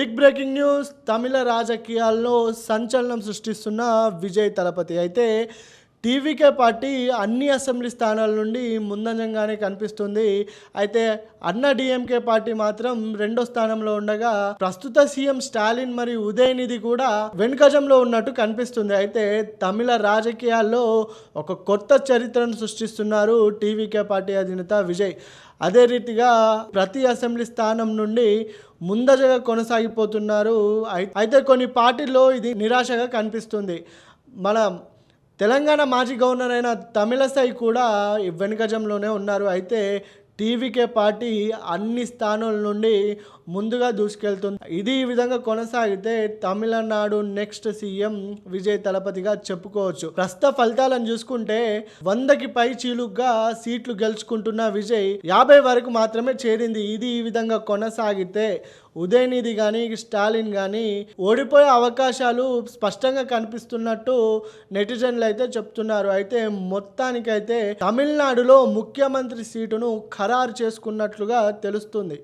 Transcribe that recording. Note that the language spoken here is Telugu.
Big breaking news. తమిళ రాజకీయాల్లో సంచలనం సృష్టిస్తున్న విజయ్ తలపతి అయితే టీవీకే పార్టీ అన్ని అసెంబ్లీ స్థానాల నుండి ముందంజంగానే కనిపిస్తుంది. అయితే అన్నా డీఎంకే పార్టీ మాత్రం రెండో స్థానంలో ఉండగా ప్రస్తుత సీఎం స్టాలిన్ మరియు ఉదయనిధి కూడా వెనుకజంలో ఉన్నట్టు కనిపిస్తుంది. అయితే తమిళ రాజకీయాల్లో ఒక కొత్త చరిత్రను సృష్టిస్తున్నారు టీవీకే పార్టీ అధినేత విజయ్. అదే రీతిగా ప్రతి అసెంబ్లీ స్థానం నుండి ముందజగా కొనసాగిపోతున్నారు. అయితే కొన్ని పార్టీల్లో ఇది నిరాశగా కనిపిస్తుంది. మన తెలంగాణ మాజీ గవర్నర్ అయిన తమిళసై కూడా వెనుకజంలోనే ఉన్నారు. అయితే టీవీకే పార్టీ అన్ని స్థానాల నుండి ముందుగా దూసుకెళ్తుంది. ఇది ఈ విధంగా కొనసాగితే తమిళనాడు నెక్స్ట్ సీఎం విజయ్ తలపతిగా చెప్పుకోవచ్చు. ప్రస్తుత ఫలితాలను చూసుకుంటే 100కి పై చీలుగ్గా సీట్లు గెలుచుకుంటున్న విజయ్ 50 వరకు మాత్రమే చేరింది. ఇది ఈ విధంగా కొనసాగితే ఉదయనిధి కానీ స్టాలిన్ కానీ ఓడిపోయే అవకాశాలు స్పష్టంగా కనిపిస్తున్నట్టు నెటిజన్లు అయితే చెప్తున్నారు. అయితే మొత్తానికైతే తమిళనాడులో ముఖ్యమంత్రి సీటును ఖరారు చేసుకున్నట్లుగా తెలుస్తుంది.